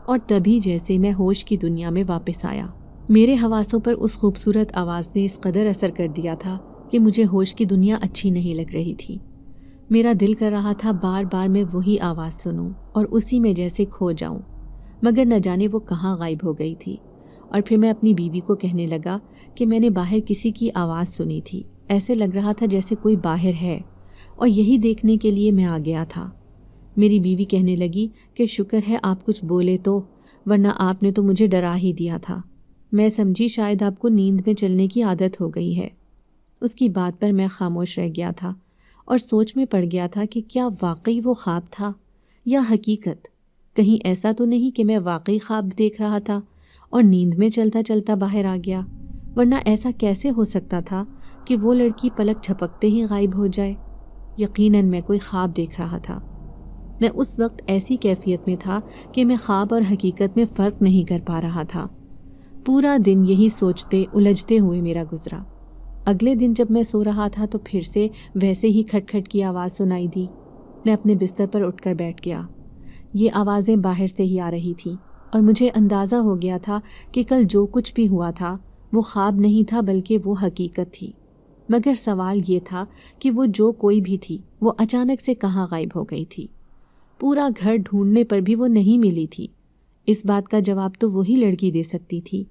اور تبھی جیسے میں ہوش کی دنیا میں واپس آیا۔ میرے حواسوں پر اس خوبصورت آواز نے اس قدر اثر کر دیا تھا کہ مجھے ہوش کی دنیا اچھی نہیں لگ رہی تھی۔ میرا دل کر رہا تھا بار بار میں وہی آواز سنوں اور اسی میں جیسے کھو جاؤں، مگر نہ جانے وہ کہاں غائب ہو گئی تھی۔ اور پھر میں اپنی بیوی کو کہنے لگا کہ میں نے باہر کسی کی آواز سنی تھی، ایسے لگ رہا تھا جیسے کوئی باہر ہے، اور یہی دیکھنے کے لیے میں آ گیا تھا۔ میری بیوی کہنے لگی کہ شکر ہے آپ کچھ بولے تو، ورنہ آپ نے تو مجھے ڈرا ہی دیا تھا۔ میں سمجھی شاید آپ کو نیند میں چلنے کی عادت ہو گئی ہے۔ اس کی بات پر میں خاموش رہ گیا تھا اور سوچ میں پڑ گیا تھا کہ کیا واقعی وہ خواب تھا یا حقیقت؟ کہیں ایسا تو نہیں کہ میں واقعی خواب دیکھ رہا تھا اور نیند میں چلتا چلتا باہر آ گیا، ورنہ ایسا کیسے ہو سکتا تھا کہ وہ لڑکی پلک جھپکتے ہی غائب ہو جائے؟ یقیناً میں کوئی خواب دیکھ رہا تھا۔ میں اس وقت ایسی کیفیت میں تھا کہ میں خواب اور حقیقت میں فرق نہیں کر پا رہا تھا۔ پورا دن یہی سوچتے الجھتے ہوئے میرا گزرا۔ اگلے دن جب میں سو رہا تھا تو پھر سے ویسے ہی کھٹ کھٹ کی آواز سنائی دی۔ میں اپنے بستر پر اٹھ کر بیٹھ گیا۔ یہ آوازیں باہر سے ہی آ رہی تھیں اور مجھے اندازہ ہو گیا تھا کہ کل جو کچھ بھی ہوا تھا وہ خواب نہیں تھا بلکہ وہ حقیقت تھی۔ مگر سوال یہ تھا کہ وہ جو کوئی بھی تھی وہ اچانک سے کہاں غائب ہو گئی تھی؟ پورا گھر ڈھونڈنے پر بھی وہ نہیں ملی تھی۔ اس بات کا جواب تو وہی لڑکی دے سکتی تھی۔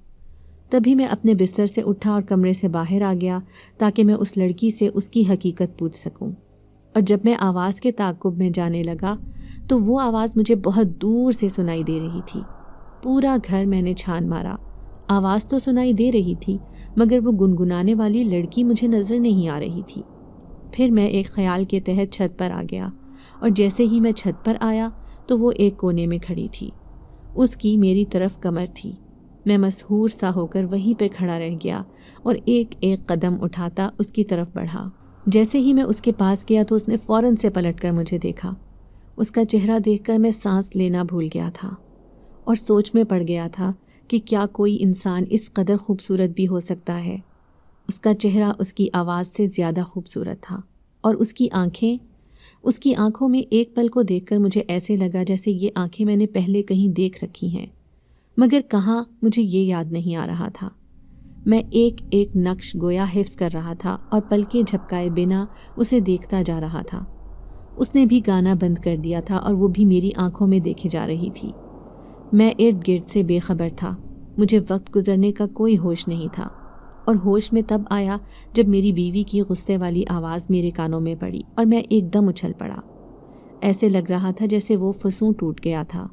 تبھی میں اپنے بستر سے اٹھا اور کمرے سے باہر آ گیا تاکہ میں اس لڑکی سے اس کی حقیقت پوچھ سکوں۔ اور جب میں آواز کے تعاقب میں جانے لگا تو وہ آواز مجھے بہت دور سے سنائی دے رہی تھی۔ پورا گھر میں نے چھان مارا، آواز تو سنائی دے رہی تھی مگر وہ گنگنانے والی لڑکی مجھے نظر نہیں آ رہی تھی۔ پھر میں ایک خیال کے تحت چھت پر آ گیا اور جیسے ہی میں چھت پر آیا تو وہ ایک کونے میں کھڑی تھی۔ اس کی میری طرف کمر تھی۔ میں مسحور سا ہو کر وہیں پہ کھڑا رہ گیا اور ایک ایک قدم اٹھاتا اس کی طرف بڑھا۔ جیسے ہی میں اس کے پاس گیا تو اس نے فوراً سے پلٹ کر مجھے دیکھا۔ اس کا چہرہ دیکھ کر میں سانس لینا بھول گیا تھا اور سوچ میں پڑ گیا تھا کہ کیا کوئی انسان اس قدر خوبصورت بھی ہو سکتا ہے؟ اس کا چہرہ اس کی آواز سے زیادہ خوبصورت تھا اور اس کی آنکھوں میں ایک پل کو دیکھ کر مجھے ایسے لگا جیسے یہ آنکھیں میں نے پہلے کہیں دیکھ رکھی ہیں، مگر کہاں مجھے یہ یاد نہیں آ رہا تھا۔ میں ایک ایک نقش گویا حفظ کر رہا تھا اور پلکیں جھپکائے بنا اسے دیکھتا جا رہا تھا۔ اس نے بھی گانا بند کر دیا تھا اور وہ بھی میری آنکھوں میں دیکھے جا رہی تھی۔ میں ارد گرد سے بے خبر تھا، مجھے وقت گزرنے کا کوئی ہوش نہیں تھا۔ اور ہوش میں تب آیا جب میری بیوی کی غصے والی آواز میرے کانوں میں پڑی اور میں ایک دم اچھل پڑا۔ ایسے لگ رہا تھا جیسے وہ فسوں ٹوٹ گیا تھا۔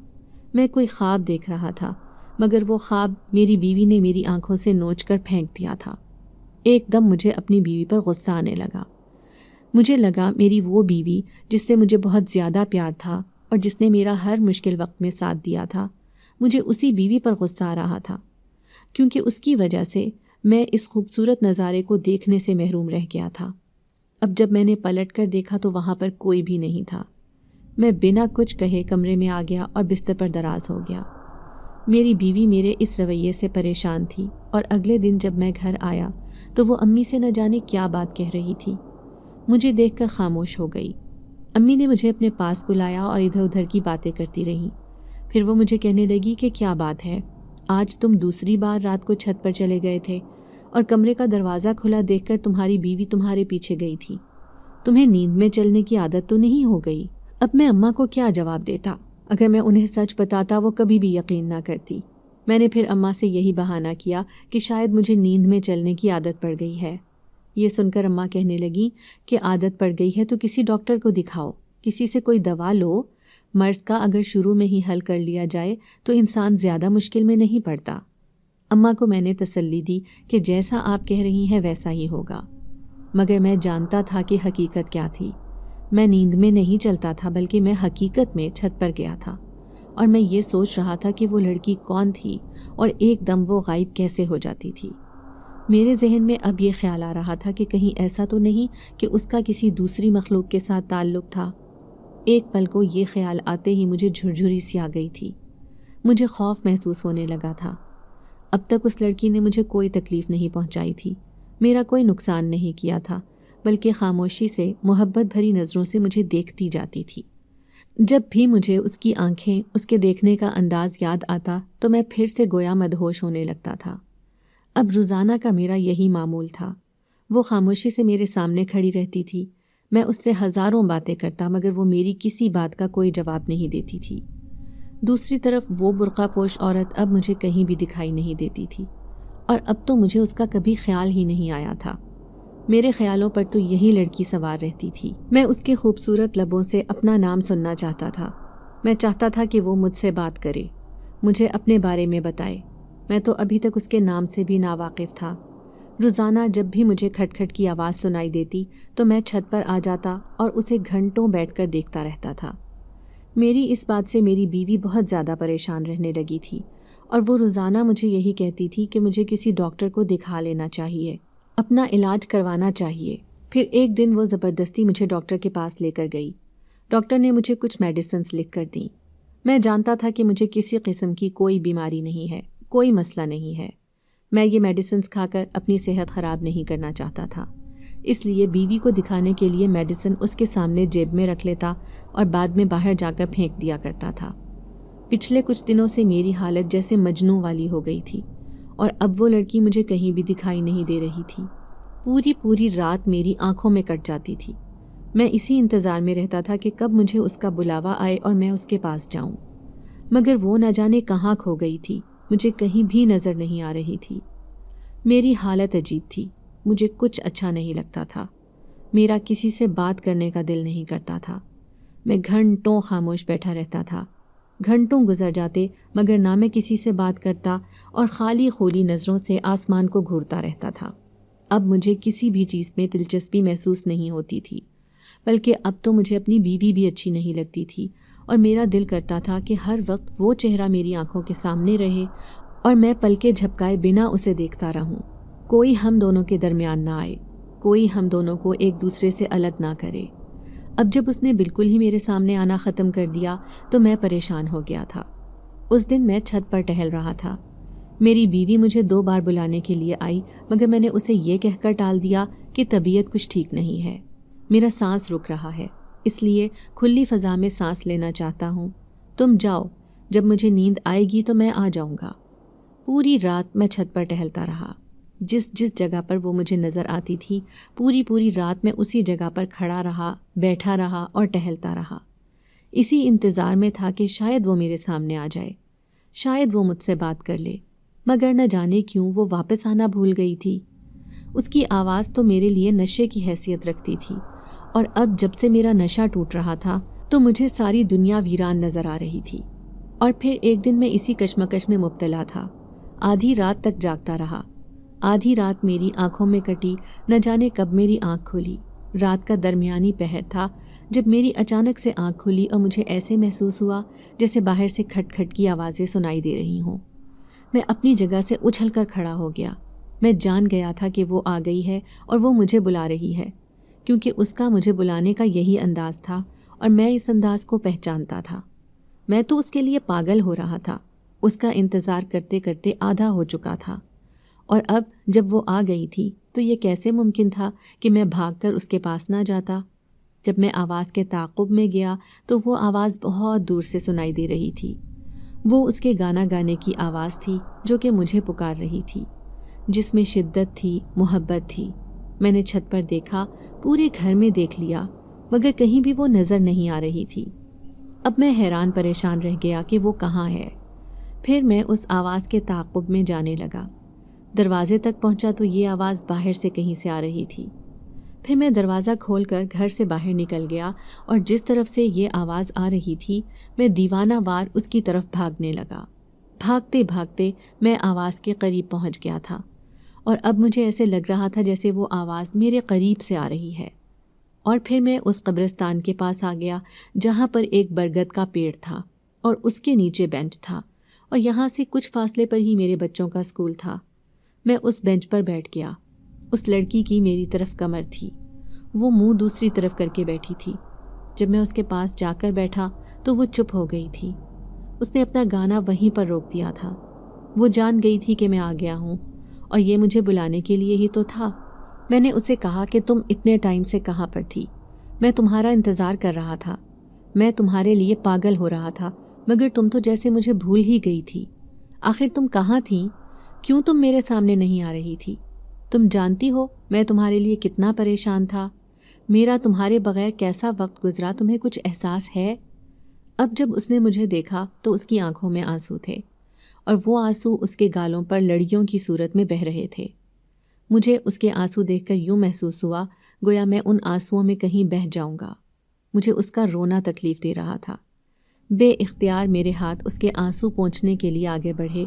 میں کوئی خواب دیکھ رہا تھا، مگر وہ خواب میری بیوی نے میری آنکھوں سے نوچ کر پھینک دیا تھا۔ ایک دم مجھے اپنی بیوی پر غصہ آنے لگا۔ مجھے لگا میری وہ بیوی جس سے مجھے بہت زیادہ پیار تھا اور جس نے میرا ہر مشکل وقت میں ساتھ دیا تھا، مجھے اسی بیوی پر غصہ آ رہا تھا، کیونکہ اس کی وجہ سے میں اس خوبصورت نظارے کو دیکھنے سے محروم رہ گیا تھا۔ اب جب میں نے پلٹ کر دیکھا تو وہاں پر کوئی بھی نہیں تھا۔ میں بنا کچھ کہے کمرے میں آ گیا اور بستر پر دراز ہو گیا۔ میری بیوی میرے اس رویے سے پریشان تھی، اور اگلے دن جب میں گھر آیا تو وہ امی سے نہ جانے کیا بات کہہ رہی تھی۔ مجھے دیکھ کر خاموش ہو گئی۔ امی نے مجھے اپنے پاس بلایا اور ادھر ادھر کی باتیں کرتی رہیں۔ پھر وہ مجھے کہنے لگی کہ کیا بات ہے، آج تم دوسری بار رات کو چھت پر چلے گئے تھے اور کمرے کا دروازہ کھلا دیکھ کر تمہاری بیوی تمہارے پیچھے گئی تھی۔ تمہیں نیند میں چلنے کی عادت تو نہیں ہو گئی؟ اب میں اماں کو کیا جواب دیتا؟ اگر میں انہیں سچ بتاتا وہ کبھی بھی یقین نہ کرتی۔ میں نے پھر اماں سے یہی بہانہ کیا کہ شاید مجھے نیند میں چلنے کی عادت پڑ گئی ہے۔ یہ سن کر اماں کہنے لگی کہ عادت پڑ گئی ہے تو کسی ڈاکٹر کو دکھاؤ، کسی سے کوئی دوا لو۔ مرض کا اگر شروع میں ہی حل کر لیا جائے تو انسان زیادہ مشکل میں نہیں پڑتا۔ اماں کو میں نے تسلی دی کہ جیسا آپ کہہ رہی ہیں ویسا ہی ہوگا، مگر میں جانتا تھا کہ حقیقت کیا تھی۔ میں نیند میں نہیں چلتا تھا، بلکہ میں حقیقت میں چھت پر گیا تھا، اور میں یہ سوچ رہا تھا کہ وہ لڑکی کون تھی اور ایک دم وہ غائب کیسے ہو جاتی تھی۔ میرے ذہن میں اب یہ خیال آ رہا تھا کہ کہیں ایسا تو نہیں کہ اس کا کسی دوسری مخلوق کے ساتھ تعلق تھا۔ ایک پل کو یہ خیال آتے ہی مجھے جھرجھری سی آ گئی تھی۔ مجھے خوف محسوس ہونے لگا تھا۔ اب تک اس لڑکی نے مجھے کوئی تکلیف نہیں پہنچائی تھی، میرا کوئی نقصان نہیں کیا تھا، بلکہ خاموشی سے محبت بھری نظروں سے مجھے دیکھتی جاتی تھی۔ جب بھی مجھے اس کی آنکھیں، اس کے دیکھنے کا انداز یاد آتا تو میں پھر سے گویا مدہوش ہونے لگتا تھا۔ اب روزانہ کا میرا یہی معمول تھا۔ وہ خاموشی سے میرے سامنے کھڑی رہتی تھی، میں اس سے ہزاروں باتیں کرتا مگر وہ میری کسی بات کا کوئی جواب نہیں دیتی تھی۔ دوسری طرف وہ برقع پوش عورت اب مجھے کہیں بھی دکھائی نہیں دیتی تھی، اور اب تو مجھے اس کا کبھی خیال ہی نہیں آیا تھا۔ میرے خیالوں پر تو یہی لڑکی سوار رہتی تھی۔ میں اس کے خوبصورت لبوں سے اپنا نام سننا چاہتا تھا۔ میں چاہتا تھا کہ وہ مجھ سے بات کرے، مجھے اپنے بارے میں بتائے۔ میں تو ابھی تک اس کے نام سے بھی ناواقف تھا۔ روزانہ جب بھی مجھے کھٹ کھٹ کی آواز سنائی دیتی تو میں چھت پر آ جاتا اور اسے گھنٹوں بیٹھ کر دیکھتا رہتا تھا۔ میری اس بات سے میری بیوی بہت زیادہ پریشان رہنے لگی تھی، اور وہ روزانہ مجھے یہی کہتی تھی کہ مجھے کسی ڈاکٹر کو دکھا لینا چاہیے، اپنا علاج کروانا چاہیے۔ پھر ایک دن وہ زبردستی مجھے ڈاکٹر کے پاس لے کر گئی۔ ڈاکٹر نے مجھے کچھ میڈیسنز لکھ کر دیں۔ میں جانتا تھا کہ مجھے کسی قسم کی کوئی بیماری نہیں ہے، کوئی مسئلہ نہیں ہے۔ میں یہ میڈیسنز کھا کر اپنی صحت خراب نہیں کرنا چاہتا تھا، اس لیے بیوی کو دکھانے کے لیے میڈیسن اس کے سامنے جیب میں رکھ لیتا اور بعد میں باہر جا کر پھینک دیا کرتا تھا۔ پچھلے کچھ دنوں سے میری حالت جیسے مجنوں والی ہو گئی تھی، اور اب وہ لڑکی مجھے کہیں بھی دکھائی نہیں دے رہی تھی۔ پوری رات میری آنکھوں میں کٹ جاتی تھی۔ میں اسی انتظار میں رہتا تھا کہ کب مجھے اس کا بلاوا آئے اور میں اس کے پاس جاؤں، مگر وہ نہ جانے کہاں کھو گئی تھی، مجھے کہیں بھی نظر نہیں آ رہی تھی۔ میری حالت عجیب تھی، مجھے کچھ اچھا نہیں لگتا تھا، میرا کسی سے بات کرنے کا دل نہیں کرتا تھا۔ میں گھنٹوں خاموش بیٹھا رہتا تھا۔ گھنٹوں گزر جاتے مگر نہ میں کسی سے بات کرتا، اور خالی خولی نظروں سے آسمان کو گھورتا رہتا تھا۔ اب مجھے کسی بھی چیز میں دلچسپی محسوس نہیں ہوتی تھی، بلکہ اب تو مجھے اپنی بیوی بھی اچھی نہیں لگتی تھی، اور میرا دل کرتا تھا کہ ہر وقت وہ چہرہ میری آنکھوں کے سامنے رہے اور میں پلکیں جھپکائے بنا اسے دیکھتا رہوں۔ کوئی ہم دونوں کے درمیان نہ آئے، کوئی ہم دونوں کو ایک دوسرے سے الگ نہ کرے۔ اب جب اس نے بالکل ہی میرے سامنے آنا ختم کر دیا تو میں پریشان ہو گیا تھا۔ اس دن میں چھت پر ٹہل رہا تھا۔ میری بیوی مجھے 2 بار بلانے کے لیے آئی، مگر میں نے اسے یہ کہہ کر ٹال دیا کہ طبیعت کچھ ٹھیک نہیں ہے، میرا سانس رک رہا ہے، اس لیے کھلی فضا میں سانس لینا چاہتا ہوں۔ تم جاؤ، جب مجھے نیند آئے گی تو میں آ جاؤں گا۔ پوری رات میں چھت پر ٹہلتا رہا۔ جس جگہ پر وہ مجھے نظر آتی تھی، پوری رات میں اسی جگہ پر کھڑا رہا، بیٹھا رہا اور ٹہلتا رہا۔ اسی انتظار میں تھا کہ شاید وہ میرے سامنے آ جائے، شاید وہ مجھ سے بات کر لے، مگر نہ جانے کیوں وہ واپس آنا بھول گئی تھی۔ اس کی آواز تو میرے لیے نشے کی حیثیت رکھتی تھی، اور اب جب سے میرا نشہ ٹوٹ رہا تھا تو مجھے ساری دنیا ویران نظر آ رہی تھی۔ اور پھر ایک دن میں اسی کشمکش میں مبتلا تھا، آدھی رات تک جاگتا رہا۔ آدھی رات میری آنکھوں میں کٹی، نہ جانے کب میری آنکھ کھلی۔ رات کا درمیانی پہر تھا جب میری اچانک سے آنکھ کھلی اور مجھے ایسے محسوس ہوا جیسے باہر سے کھٹ کھٹ کی آوازیں سنائی دے رہی ہوں۔ میں اپنی جگہ سے اچھل کر کھڑا ہو گیا۔ میں جان گیا تھا کہ وہ آ گئی ہے اور وہ مجھے بلا رہی ہے، کیونکہ اس کا مجھے بلانے کا یہی انداز تھا اور میں اس انداز کو پہچانتا تھا۔ میں تو اس کے لیے پاگل ہو رہا تھا، اس کا انتظار کرتے کرتے آدھا ہو چکا تھا، اور اب جب وہ آ گئی تھی تو یہ کیسے ممکن تھا کہ میں بھاگ کر اس کے پاس نہ جاتا۔ جب میں آواز کے تعاقب میں گیا تو وہ آواز بہت دور سے سنائی دے رہی تھی۔ وہ اس کے گانا گانے کی آواز تھی جو کہ مجھے پکار رہی تھی، جس میں شدت تھی، محبت تھی۔ میں نے چھت پر دیکھا، پورے گھر میں دیکھ لیا، مگر کہیں بھی وہ نظر نہیں آ رہی تھی۔ اب میں حیران پریشان رہ گیا کہ وہ کہاں ہے۔ پھر میں اس آواز کے تعاقب میں جانے لگا۔ دروازے تک پہنچا تو یہ آواز باہر سے کہیں سے آ رہی تھی۔ پھر میں دروازہ کھول کر گھر سے باہر نکل گیا اور جس طرف سے یہ آواز آ رہی تھی میں دیوانہ وار اس کی طرف بھاگنے لگا۔ بھاگتے بھاگتے میں آواز کے قریب پہنچ گیا تھا، اور اب مجھے ایسے لگ رہا تھا جیسے وہ آواز میرے قریب سے آ رہی ہے۔ اور پھر میں اس قبرستان کے پاس آ گیا جہاں پر ایک برگد کا پیڑ تھا اور اس کے نیچے بینچ تھا، اور یہاں سے کچھ فاصلے پر ہی میرے بچوں کا اسکول تھا۔ میں اس بینچ پر بیٹھ گیا۔ اس لڑکی کی میری طرف کمر تھی، وہ منہ دوسری طرف کر کے بیٹھی تھی۔ جب میں اس کے پاس جا کر بیٹھا تو وہ چپ ہو گئی تھی۔ اس نے اپنا گانا وہیں پر روک دیا تھا۔ وہ جان گئی تھی کہ میں آ گیا ہوں اور یہ مجھے بلانے کے لیے ہی تو تھا۔ میں نے اسے کہا کہ تم اتنے ٹائم سے کہاں پر تھی؟ میں تمہارا انتظار کر رہا تھا، میں تمہارے لیے پاگل ہو رہا تھا، مگر تم تو جیسے مجھے بھول ہی گئی تھی۔ آخر تم کہاں تھیں؟ کیوں تم میرے سامنے نہیں آ رہی تھی؟ تم جانتی ہو میں تمہارے لیے کتنا پریشان تھا، میرا تمہارے بغیر کیسا وقت گزرا، تمہیں کچھ احساس ہے؟ اب جب اس نے مجھے دیکھا تو اس کی آنکھوں میں آنسو تھے، اور وہ آنسو اس کے گالوں پر لڑیوں کی صورت میں بہہ رہے تھے۔ مجھے اس کے آنسو دیکھ کر یوں محسوس ہوا گویا میں ان آنسوؤں میں کہیں بہہ جاؤں گا۔ مجھے اس کا رونا تکلیف دے رہا تھا۔ بے اختیار میرے ہاتھ اس کے آنسو پونچھنے کے لیے آگے بڑھے،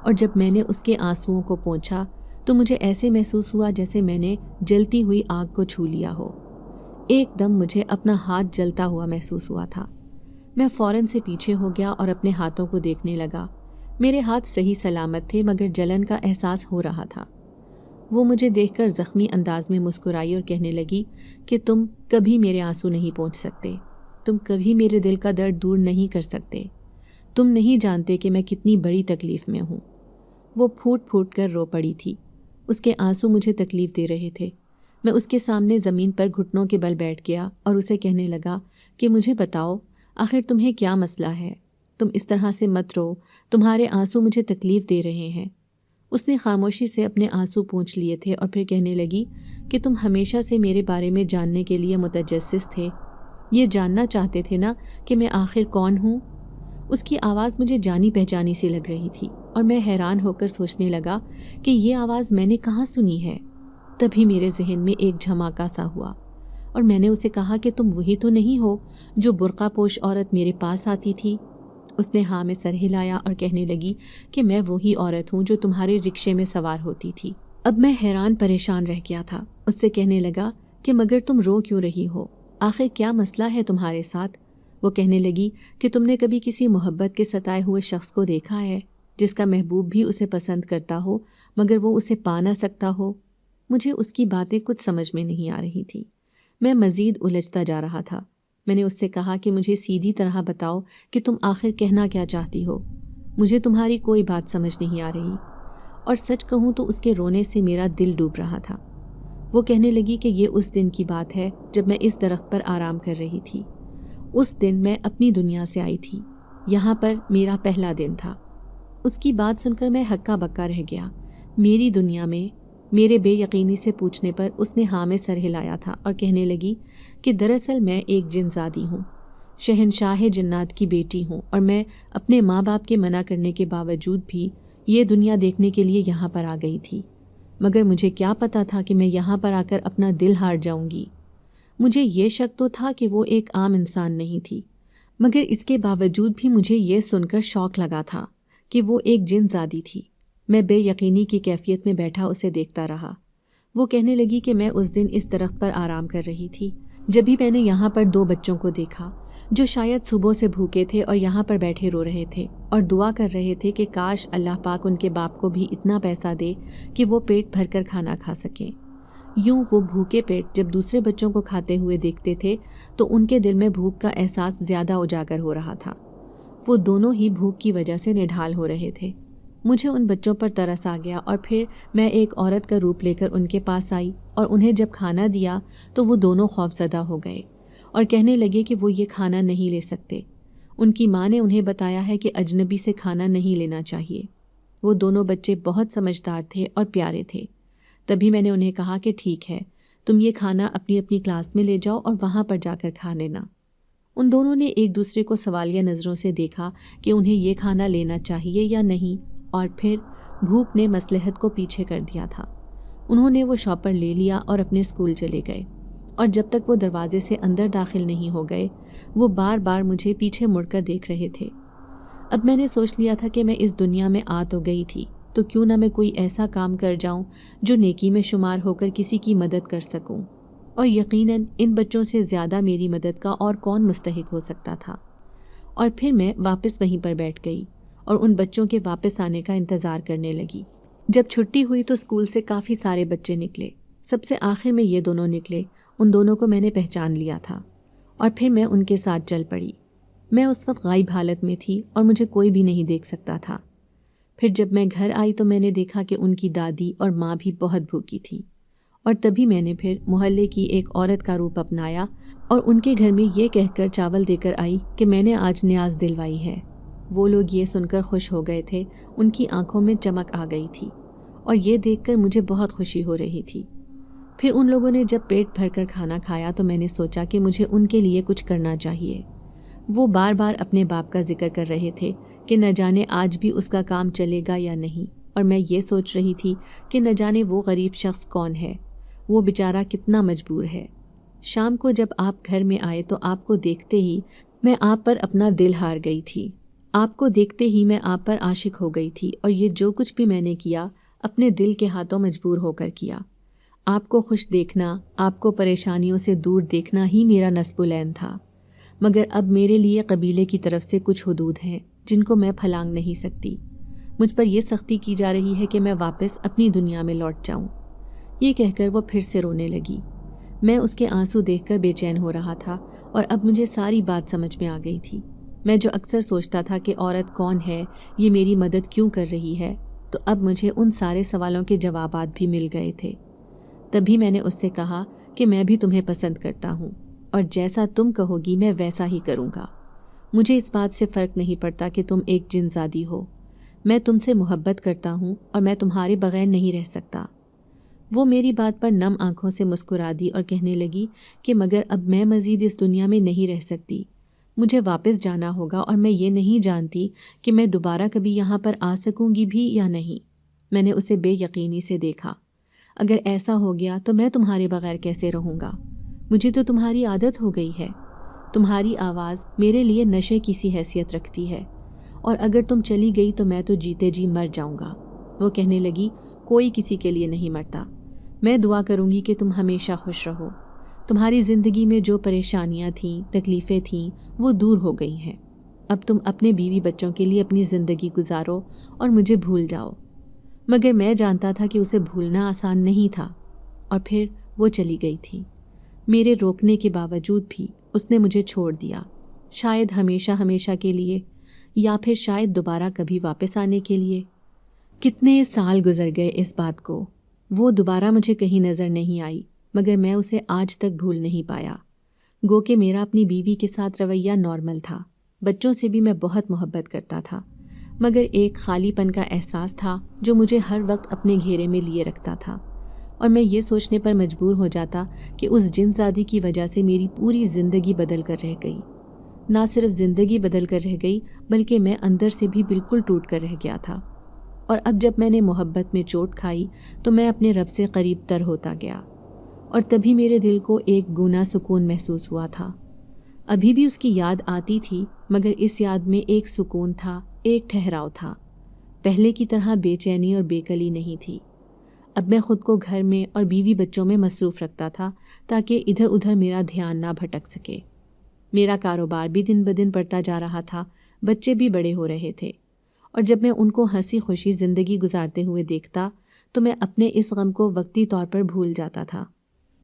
اور جب میں نے اس کے آنسوؤں کو پونچھا تو مجھے ایسے محسوس ہوا جیسے میں نے جلتی ہوئی آگ کو چھو لیا ہو۔ ایک دم مجھے اپنا ہاتھ جلتا ہوا محسوس ہوا تھا۔ میں فوراً سے پیچھے ہو گیا اور اپنے ہاتھوں کو دیکھنے لگا۔ میرے ہاتھ صحیح سلامت تھے، مگر جلن کا احساس ہو رہا تھا۔ وہ مجھے دیکھ کر زخمی انداز میں مسکرائی اور کہنے لگی کہ تم کبھی میرے آنسو نہیں پونچھ سکتے، تم کبھی میرے دل کا درد دور نہیں کر سکتے، تم نہیں جانتے کہ میں کتنی بڑی تکلیف میں ہوں۔ وہ پھوٹ پھوٹ کر رو پڑی تھی۔ اس کے آنسو مجھے تکلیف دے رہے تھے۔ میں اس کے سامنے زمین پر گھٹنوں کے بل بیٹھ گیا اور اسے کہنے لگا کہ مجھے بتاؤ آخر تمہیں کیا مسئلہ ہے؟ تم اس طرح سے مت رو، تمہارے آنسو مجھے تکلیف دے رہے ہیں۔ اس نے خاموشی سے اپنے آنسو پونچھ لیے تھے اور پھر کہنے لگی کہ تم ہمیشہ سے میرے بارے میں جاننے کے لیے متجسس تھے، یہ جاننا چاہتے تھے نا کہ میں آخر کون ہوں؟ اس کی آواز مجھے جانی پہچانی سی لگ رہی تھی، اور میں حیران ہو کر سوچنے لگا کہ یہ آواز میں نے کہاں سنی ہے۔ تبھی میرے ذہن میں ایک جھماکا سا ہوا، اور میں نے اسے کہا کہ تم وہی تو نہیں ہو جو برقع پوش عورت میرے پاس آتی تھی؟ اس نے ہاں میں سر ہلایا اور کہنے لگی کہ میں وہی عورت ہوں جو تمہارے رکشے میں سوار ہوتی تھی۔ اب میں حیران پریشان رہ گیا تھا۔ اس سے کہنے لگا کہ مگر تم رو کیوں رہی ہو؟ آخر کیا مسئلہ ہے تمہارے ساتھ؟ وہ کہنے لگی کہ تم نے کبھی کسی محبت کے ستائے ہوئے شخص کو دیکھا ہے جس کا محبوب بھی اسے پسند کرتا ہو مگر وہ اسے پا نہ سکتا ہو؟ مجھے اس کی باتیں کچھ سمجھ میں نہیں آ رہی تھی۔ میں مزید الجھتا جا رہا تھا۔ میں نے اس سے کہا کہ مجھے سیدھی طرح بتاؤ کہ تم آخر کہنا کیا چاہتی ہو، مجھے تمہاری کوئی بات سمجھ نہیں آ رہی۔ اور سچ کہوں تو اس کے رونے سے میرا دل ڈوب رہا تھا۔ وہ کہنے لگی کہ یہ اس دن کی بات ہے جب میں اس درخت پر آرام کر رہی تھی۔ اس دن میں اپنی دنیا سے آئی تھی، یہاں پر میرا پہلا دن تھا۔ اس کی بات سن کر میں ہکا بکا رہ گیا۔ میری دنیا میں؟ میرے بے یقینی سے پوچھنے پر اس نے ہاں میں سر ہلایا تھا اور کہنے لگی کہ دراصل میں ایک جن زادی ہوں، شہنشاہ جنات کی بیٹی ہوں، اور میں اپنے ماں باپ کے منع کرنے کے باوجود بھی یہ دنیا دیکھنے کے لیے یہاں پر آ گئی تھی۔ مگر مجھے کیا پتا تھا کہ میں یہاں پر آ کر اپنا دل ہار جاؤں گی۔ مجھے یہ شک تو تھا کہ وہ ایک عام انسان نہیں تھی، مگر اس کے باوجود بھی مجھے یہ سن کر شوق لگا تھا کہ وہ ایک جن زادی تھی۔ میں بے یقینی کی کیفیت میں بیٹھا اسے دیکھتا رہا۔ وہ کہنے لگی کہ میں اس دن اس درخت پر آرام کر رہی تھی، جبھی میں نے یہاں پر 2 بچوں کو دیکھا جو شاید صبح سے بھوکے تھے اور یہاں پر بیٹھے رو رہے تھے اور دعا کر رہے تھے کہ کاش اللہ پاک ان کے باپ کو بھی اتنا پیسہ دے کہ وہ پیٹ بھر کر کھانا کھا سکیں۔ یوں وہ بھوکے پیٹ جب دوسرے بچوں کو کھاتے ہوئے دیکھتے تھے تو ان کے دل میں بھوک کا احساس زیادہ اجاگر ہو رہا تھا۔ وہ دونوں ہی بھوک کی وجہ سے نڈھال ہو رہے تھے۔ مجھے ان بچوں پر ترس آ گیا اور پھر میں ایک عورت کا روپ لے کر ان کے پاس آئی اور انہیں جب کھانا دیا تو وہ دونوں خوفزدہ ہو گئے اور کہنے لگے کہ وہ یہ کھانا نہیں لے سکتے۔ ان کی ماں نے انہیں بتایا ہے کہ اجنبی سے کھانا نہیں لینا چاہیے۔ وہ دونوں بچے بہت سمجھدار تھے اور پیارے تھے۔ تبھی میں نے انہیں کہا کہ ٹھیک ہے، تم یہ کھانا اپنی اپنی کلاس میں لے جاؤ اور وہاں پر جا کر کھا لینا۔ ان دونوں نے ایک دوسرے کو سوالیہ نظروں سے دیکھا کہ انہیں یہ کھانا لینا چاہیے یا نہیں، اور پھر بھوک نے مصلحت کو پیچھے کر دیا تھا۔ انہوں نے وہ شاپر لے لیا اور اپنے اسکول چلے گئے، اور جب تک وہ دروازے سے اندر داخل نہیں ہو گئے وہ بار بار مجھے پیچھے مڑ کر دیکھ رہے تھے۔ اب میں نے سوچ لیا تھا کہ میں اس دنیا میں آ تو گئی تھی تو کیوں نہ میں کوئی ایسا کام کر جاؤں جو نیکی میں شمار ہو کر کسی کی مدد کر سکوں، اور یقیناً ان بچوں سے زیادہ میری مدد کا اور کون مستحق ہو سکتا تھا۔ اور پھر میں واپس وہیں پر بیٹھ گئی اور ان بچوں کے واپس آنے کا انتظار کرنے لگی۔ جب چھٹی ہوئی تو اسکول سے کافی سارے بچے نکلے۔ سب سے آخر میں یہ دونوں نکلے۔ ان دونوں کو میں نے پہچان لیا تھا اور پھر میں ان کے ساتھ چل پڑی۔ میں اس وقت غائب حالت میں تھی اور مجھے کوئی بھی نہیں دیکھ سکتا تھا۔ پھر جب میں گھر آئی تو میں نے دیکھا کہ ان کی دادی اور ماں بھی بہت بھوکی تھی، اور تبھی میں نے پھر محلے کی ایک عورت کا روپ اپنایا اور ان کے گھر میں یہ کہہ کر چاول دے کر آئی کہ میں نے آج نیاز دلوائی ہے۔ وہ لوگ یہ سن کر خوش ہو گئے تھے، ان کی آنکھوں میں چمک آ گئی تھی اور یہ دیکھ کر مجھے بہت خوشی ہو رہی تھی۔ پھر ان لوگوں نے جب پیٹ بھر کر کھانا کھایا تو میں نے سوچا کہ مجھے ان کے لیے کچھ کرنا چاہیے۔ وہ بار بار اپنے باپ کا ذکر کر رہے تھے کہ نہ جانے آج بھی اس کا کام چلے گا یا نہیں، اور میں یہ سوچ رہی تھی کہ نہ جانے وہ غریب شخص کون ہے، وہ بیچارہ کتنا مجبور ہے۔ شام کو جب آپ گھر میں آئے تو آپ کو دیکھتے ہی میں آپ پر اپنا دل ہار گئی تھی۔ آپ کو دیکھتے ہی میں آپ پر عاشق ہو گئی تھی، اور یہ جو کچھ بھی میں نے کیا اپنے دل کے ہاتھوں مجبور ہو کر کیا۔ آپ کو خوش دیکھنا، آپ کو پریشانیوں سے دور دیکھنا ہی میرا نصب العین تھا، مگر اب میرے لیے قبیلے کی طرف سے کچھ حدود ہیں جن کو میں پھلانگ نہیں سکتی۔ مجھ پر یہ سختی کی جا رہی ہے کہ میں واپس اپنی دنیا میں لوٹ جاؤں۔ یہ کہہ کر وہ پھر سے رونے لگی۔ میں اس کے آنسو دیکھ کر بے چین ہو رہا تھا اور اب مجھے ساری بات سمجھ میں آ گئی تھی۔ میں جو اکثر سوچتا تھا کہ عورت کون ہے، یہ میری مدد کیوں کر رہی ہے، تو اب مجھے ان سارے سوالوں کے جوابات بھی مل گئے تھے۔ تبھی میں نے اس سے کہا کہ میں بھی تمہیں پسند کرتا ہوں، اور جیسا تم کہو گی میں ویسا ہی کروں گا۔ مجھے اس بات سے فرق نہیں پڑتا کہ تم ایک جن زادی ہو، میں تم سے محبت کرتا ہوں اور میں تمہارے بغیر نہیں رہ سکتا۔ وہ میری بات پر نم آنکھوں سے مسکرا دی اور کہنے لگی کہ مگر اب میں مزید اس دنیا میں نہیں رہ سکتی، مجھے واپس جانا ہوگا اور میں یہ نہیں جانتی کہ میں دوبارہ کبھی یہاں پر آ سکوں گی بھی یا نہیں۔ میں نے اسے بے یقینی سے دیکھا۔ اگر ایسا ہو گیا تو میں تمہارے بغیر کیسے رہوں گا؟ مجھے تو تمہاری عادت ہو گئی ہے۔ تمہاری آواز میرے لیے نشے کی سی حیثیت رکھتی ہے، اور اگر تم چلی گئی تو میں تو جیتے جی مر جاؤں گا۔ وہ کہنے لگی کوئی کسی کے لیے نہیں مرتا۔ میں دعا کروں گی کہ تم ہمیشہ خوش رہو۔ تمہاری زندگی میں جو پریشانیاں تھیں، تکلیفیں تھیں، وہ دور ہو گئی ہیں۔ اب تم اپنے بیوی بچوں کے لیے اپنی زندگی گزارو اور مجھے بھول جاؤ۔ مگر میں جانتا تھا کہ اسے بھولنا آسان نہیں تھا، اور پھر وہ چلی گئی تھی۔ میرے روکنے کے باوجود بھی اس نے مجھے چھوڑ دیا، شاید ہمیشہ ہمیشہ کے لیے، یا پھر شاید دوبارہ کبھی واپس آنے کے لیے۔ کتنے سال گزر گئے اس بات کو۔ وہ دوبارہ مجھے کہیں نظر نہیں آئی، مگر میں اسے آج تک بھول نہیں پایا۔ گو کہ میرا اپنی بیوی کے ساتھ رویہ نارمل تھا، بچوں سے بھی میں بہت محبت کرتا تھا، مگر ایک خالی پن کا احساس تھا جو مجھے ہر وقت اپنے گھیرے میں لیے رکھتا تھا، اور میں یہ سوچنے پر مجبور ہو جاتا کہ اس جن زادی کی وجہ سے میری پوری زندگی بدل کر رہ گئی۔ نہ صرف زندگی بدل کر رہ گئی بلکہ میں اندر سے بھی بالکل ٹوٹ کر رہ گیا تھا۔ اور اب جب میں نے محبت میں چوٹ کھائی تو میں اپنے رب سے قریب تر ہوتا گیا، اور تبھی میرے دل کو ایک گونا سکون محسوس ہوا تھا۔ ابھی بھی اس کی یاد آتی تھی، مگر اس یاد میں ایک سکون تھا، ایک ٹھہراؤ تھا۔ پہلے کی طرح بے چینی اور بے کلی نہیں تھی۔ اب میں خود کو گھر میں اور بیوی بچوں میں مصروف رکھتا تھا تاکہ ادھر ادھر میرا دھیان نہ بھٹک سکے۔ میرا کاروبار بھی دن بدن بڑھتا جا رہا تھا، بچے بھی بڑے ہو رہے تھے، اور جب میں ان کو ہنسی خوشی زندگی گزارتے ہوئے دیکھتا تو میں اپنے اس غم کو وقتی طور پر بھول جاتا تھا۔